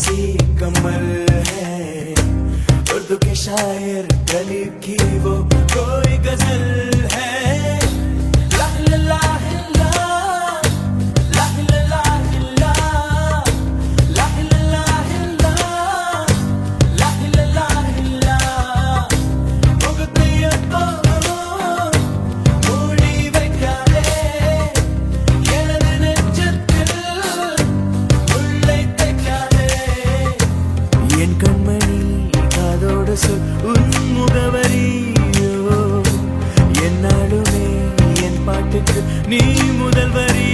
सी कमर है, उर्दू के शायर गरीब की वो कोई गजल है। ला ला ला ला, ला ला ला ला, ला ला ला ला, ला ला ला ला। முகத்தையப்போ மூடி வைக்காதே, எனது நெஞ்சத்தில் உள்ளே தைக்காதே। என் கண்மணி காதோடு சொல் உன் முகவரியோ, என்னாலுமே என் பாட்டுக்கு நீ முதல் வரி।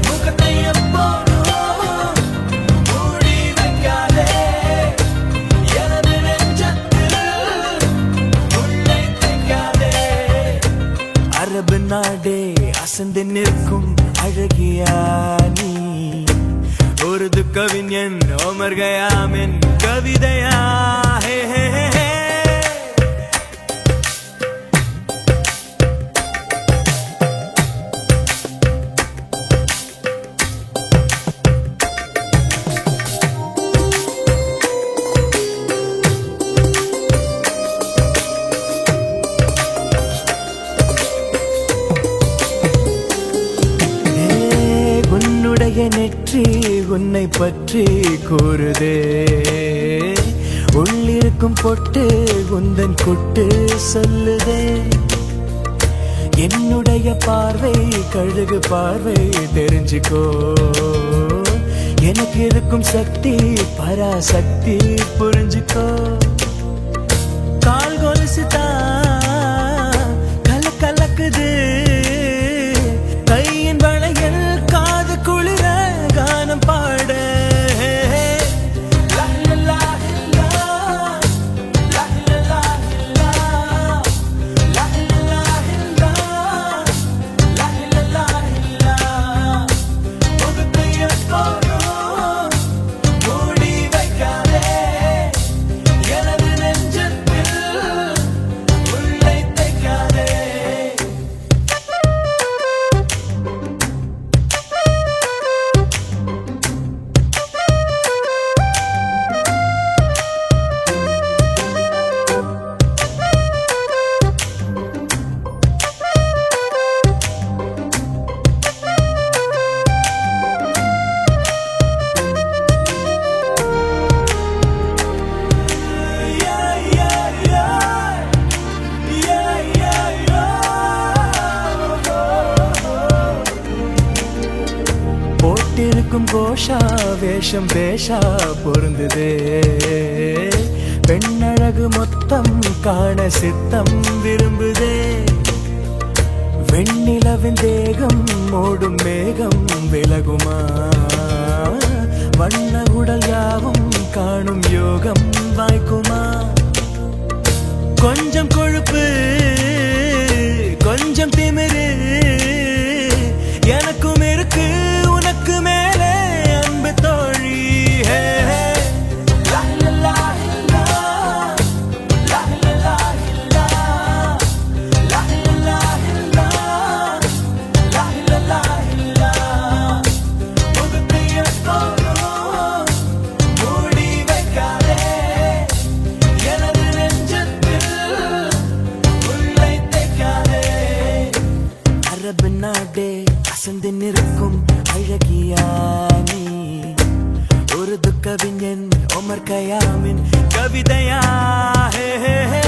முகத்தையப்போ மூடி வைக்காதே, எனது நெஞ்சத்தில் உள்ளே தைக்காதே। அரபு நாடே அசந்து நிற்கும் அழகியா நீ, உருது கவிஞன் ஓமர் கயாமின் கவிதையா? ஹே ஹே ஹே ஹே। உன்னுடைய நெற்றி உன்னை பற்றி கூறுதே, உள்ளிருக்கும் பொட்டு உந்தன் கொட்டு சொல்லுதே। என்னுடைய பார்வை கழுகு பார்வை தெரிஞ்சுக்கோ, எனக்கு இருக்கும் சக்தி பராசக்தி புரிஞ்சுக்கோ। கால் கொலுசுதான் கலக்குது, கையின் வளையல் காது குளிர கானம் பாட। லா லா லா லா, லா லா லா லா, லா லா லா லா, லா லா லா லா। முகத்தை எப்போதும் மூடி வைக்காதே, எனது நெஞ்சத்தில் உள்ளே தைக்காதே। போட்டிருக்கும் கோஷா வேஷம் பேஷா பொருந்துதே, பெண்ணழகு மொத்தம் காண சித்தம் விரும்புதே। வெண்ணிலவின் தேகம் மூடும் மேகம் விலகுமா, வண்ண உடல் யாவும் காணும் யோகம் வாய்க்குமா? கொஞ்சம் கொழுப்பு கொஞ்சம் திமிரு எனக்கும் இருக்கு, உனக்கு மேலே அன்பு தோழி। லா லா லா லா, லா லா லா லா, லா லா லா லா, லா லா லா லா। முகத்தை எப்போதும் மூடி வைக்காதே, எனது நெஞ்சத்தில் உள்ளே தைக்காதே। அரபு நாடே அசந்து நிற்கும் அழகியா நீ, உருது கவிஞன் ஓமர் கயாமின் கவிதையா? ஹே ஹே ஹே।